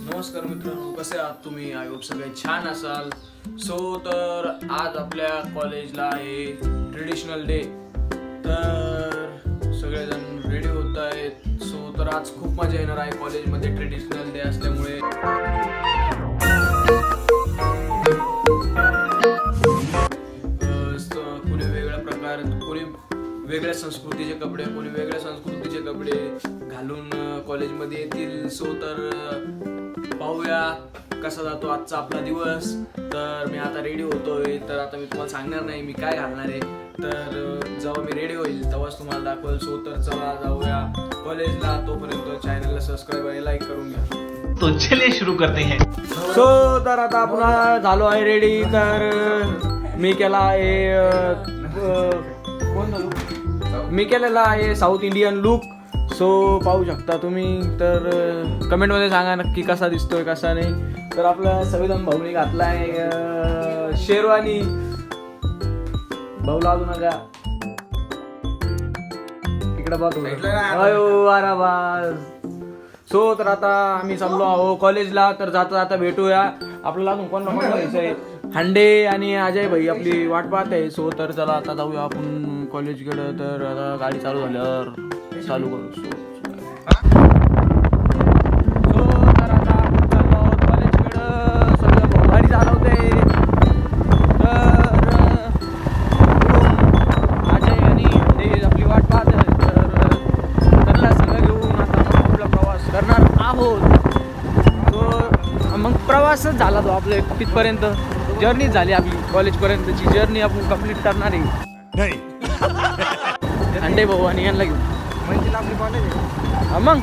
नमस्कार मित्रांनो, कसे आहात तुम्ही? आय होप सगळे छान असाल. तर आज आपल्या कॉलेजला आहे ट्रेडिशनल डे. तर सगळेजण रेडी होत आहेत. तर आज खूप मजा येणार आहे कॉलेजमध्ये ट्रेडिशनल डे असल्यामुळे. कोणी वेगळ्या प्रकार, कोणी वेगळ्या संस्कृतीचे कपडे, कोणी वेगळ्या संस्कृतीचे कपडे घालून कॉलेजमध्ये येतील. तर पाहूया कसा जातो आजचा आपला दिवस. तर मी आता रेडी होतोय. तर आता मी तुम्हाला सांगणार नाही मी काय घालणार आहे. तर जेव्हा मी रेडी होईल तेव्हाच तुम्हाला दाखवेल. तर चला जाऊया कॉलेजला. तोपर्यंत चॅनलला सबस्क्राईब आणि लाईक करून घ्या. तो चलिए शुरू करते हैं. तर आता आपण झालो आहे रेडी. तर मी केला आहे मी केलेला आहे साऊथ इंडियन लुक. पाहू शकता तुम्ही. तर कमेंटमध्ये सांगा नक्की कसा दिसतोय कसा नाही. तर आपला संविधान भाऊनी घातला आहे शेरवानी. भाऊ लागू नका इकडे पाहतो आराबाज. तर आता आम्ही चाललो आहो कॉलेजला. तर जाता जाता भेटूया. आपल्याला अजून कोण घ्यायचंय. हांडे आणि अजय भाई आपली वाट पाहत आहे. तर चला आता जाऊया आपण कॉलेजकडे. तर आता गाडी चालू झाल्यावर चालू करू. तर आता आपण चाललो आहोत कॉलेजकडं. सगळं भाऊ गाडी चालवते. तर अजय आणि हांडे आपली वाट पाहत आहे. तर त्यांना सगळं घेऊन आता आपण आपला प्रवास करणार आहोत. मग प्रवासच झाला तो आपल्या तिथपर्यंत. जर्नी झाली आपली कॉलेजपर्यंतची जर्नी आपण कंप्लीट करणार आहे. अंडे भाऊ आणि यांना घेऊन आपली कॉलेज आहे मग.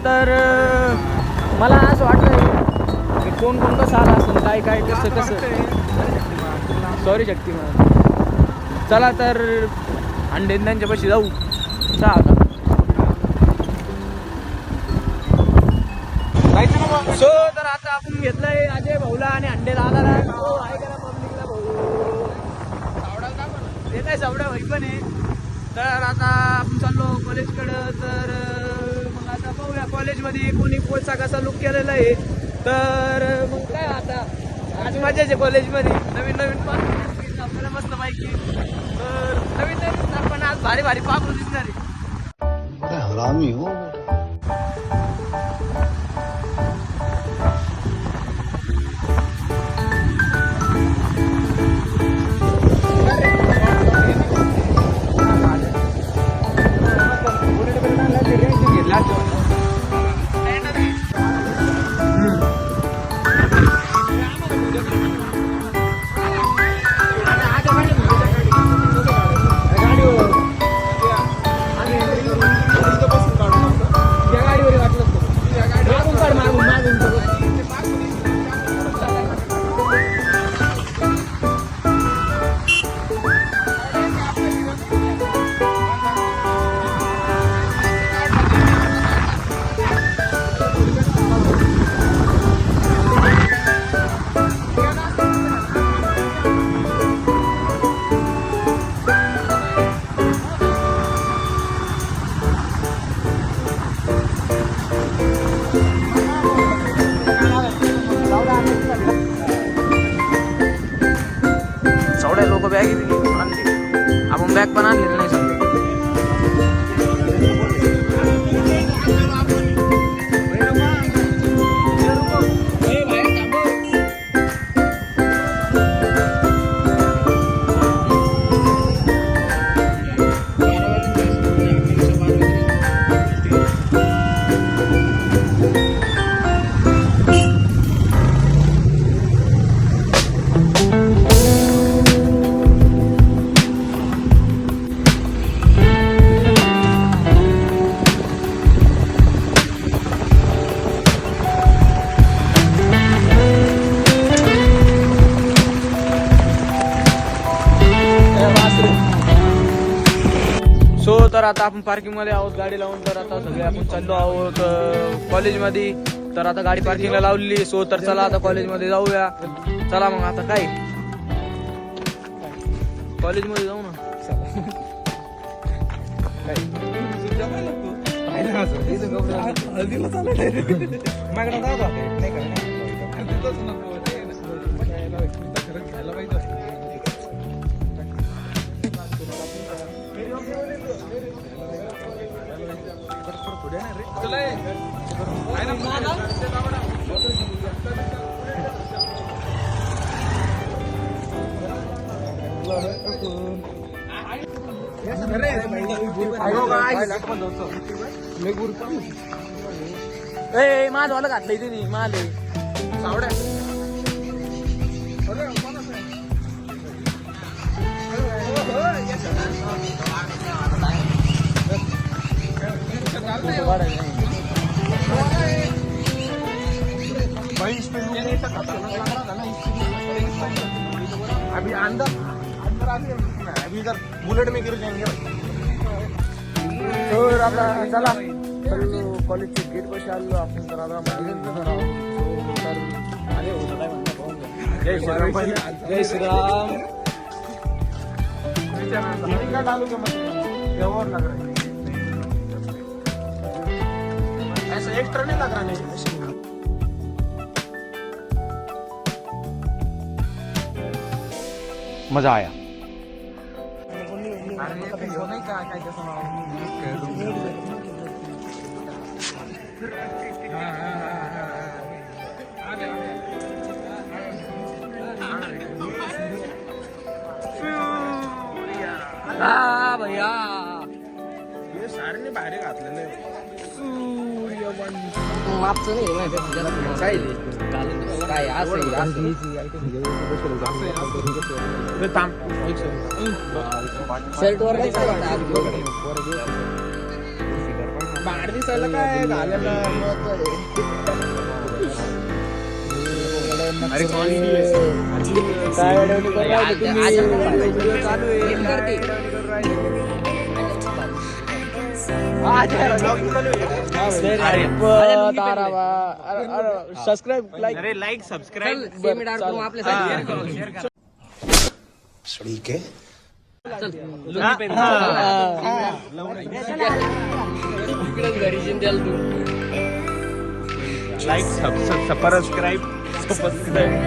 तर मला असं वाटतं की कोण कोण कसं आला असेल काय काय कसं कसं. सॉरी शक्तिमान. चला तर अंडे त्यांच्यापाशी जाऊ. आता तर आता आपण घेतलंय अजय भाऊला आणि अंडे दादाला. आहे का पब्लिकला भाऊ ते काय सवड्या भाई पण आहे. तर आता आपण चाललो कॉलेजकडं. तर मग आता पाहूया कॉलेजमध्ये कोणी कोणचा कसा लुक केलेला आहे. तर मग काय आता आज मजाच आहे कॉलेजमध्ये. नवीन नवीन पाहतो आपल्याला मस्त माहिती. तर नवीन नवीन पण आज भारी भारी पाकरू दिसणार आहे. हरामी हो. आपण बॅग पण आणलेलं नाही समजा. तर आता आपण पार्किंग मध्ये आहोत गाडी लावून. तर आता सगळे आपण चाललो आहोत कॉलेजमध्ये. तर आता गाडी पार्किंगला लावलेली. तर चला आता कॉलेजमध्ये जाऊया. चला मग आता काय कॉलेजमध्ये जाऊ ना. ए माझं वाला घातलंय तिने माल अभी अंदर अभी इधर बुलेट में गिर जाएंगे तर आता चला कॉलेजचे गेट पैसे आलो आपण तर आता जय श्रीराम जय श्रीराम का डालू का व्यवहार लग रहा है ऐसा एक्स्ट्रा नहीं लग रहा नहीं मजा आया भैया हे सारने बाहेर घातलेलं मापचं नाही काय असं शर्ट वर बाहेर दिसायला काय घालेलं अरे सबस्क्राईब लाईक अरे like subscribe like subscribe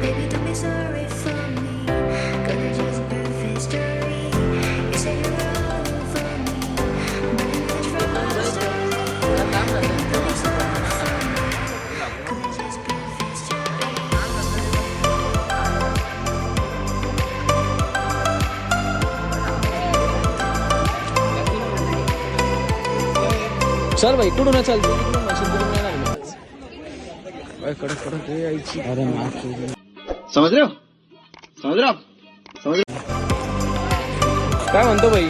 Baby, don't be sorry for me. Gonna just prove history. You say you're wrong for me, but I'm not from history. Don't be sorry for me. Gonna just prove history. चल भाई कुठून चल तिकडून machine करून येणार मी आज. कडक कडक यायची अरे समझ रहे हो समझ रहे हो काय म्हणतो भाई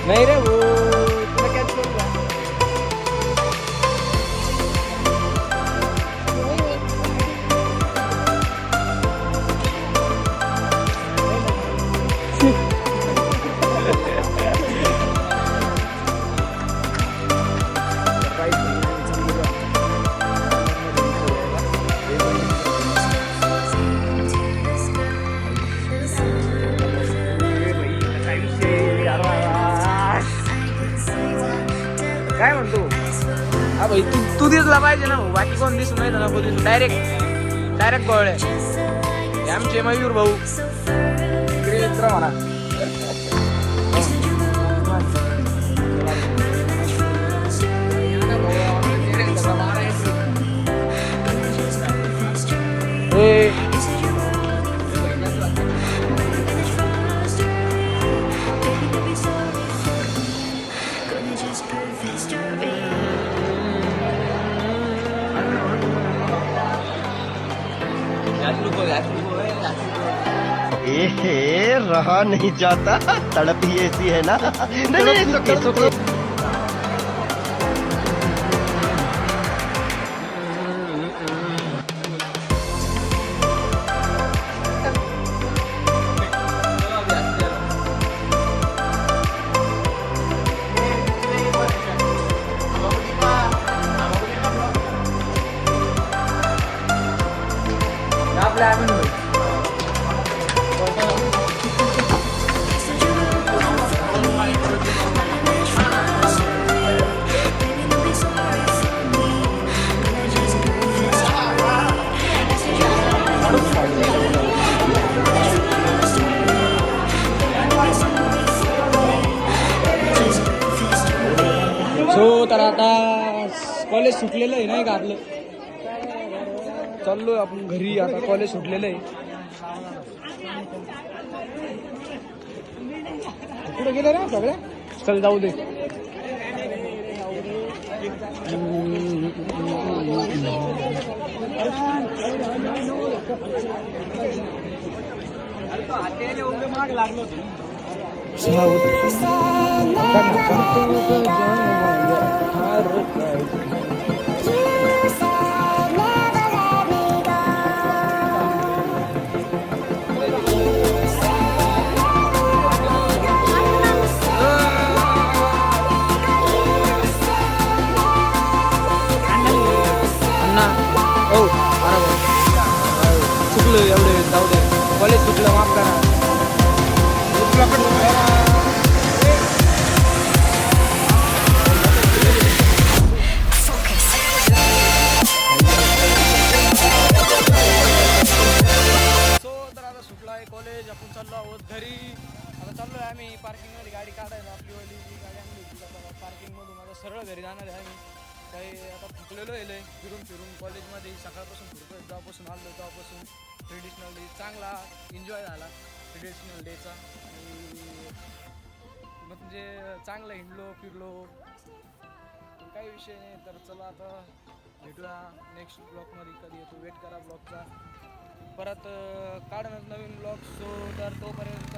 नाही रे भाऊ तुला कॅच करू का? काय म्हणतो हा भाई तू दिसला पाहिजे ना भाऊ बाकी कोण दिसून नाही नको दिसू डायरेक्ट गोळे हे आमचे मयूर भाऊ इकडे मित्र म्हणा Gonna just prove history. रहा नहीं जाता तड़प ही ऐसी है ना नहीं आपल्या आम्ही आता कॉलेज सुटलेलं आहे नाही का आपलं. चाललोय आपण घरी आता, कॉलेज सुटलेलं आहे. कुठे गेले ना सगळ्या. चल जाऊ दे. चुकलं एवढे जाऊ दे. कॉलेज सुटलं, माफ करा. सो तर आता सुटलं आहे कॉलेज. आपण चाललो आहोत घरी. आता चाललो आहे आम्ही पार्किंगमध्ये गाडी काढायला. आपली वाली जी गाडी आणली होती आता पार्किंगमधून आता सरळ घरी जाणार आहे आम्ही. काही आता थकलेलो आहे लय फिरून फिरून कॉलेजमध्ये. सकाळपासून फिरतो, जेव्हापासून आलो तेव्हापासून. ट्रेडिशनल डे चांगला एन्जॉय झाला ट्रेडिशनल डेचा. म्हणजे चांगलं हिंडलो फिरलो, काही विषय नाही. तर चला आता भेटूया नेक्स्ट ब्लॉगमध्ये. कधी येतो वेट करा ब्लॉगचा. परत काढणार नवीन ब्लॉग. सो तर तोपर्यंत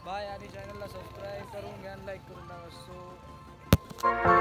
बाय. आणि चॅनलला सबस्क्राईब करून घ्या, लाईक करून टाका. सो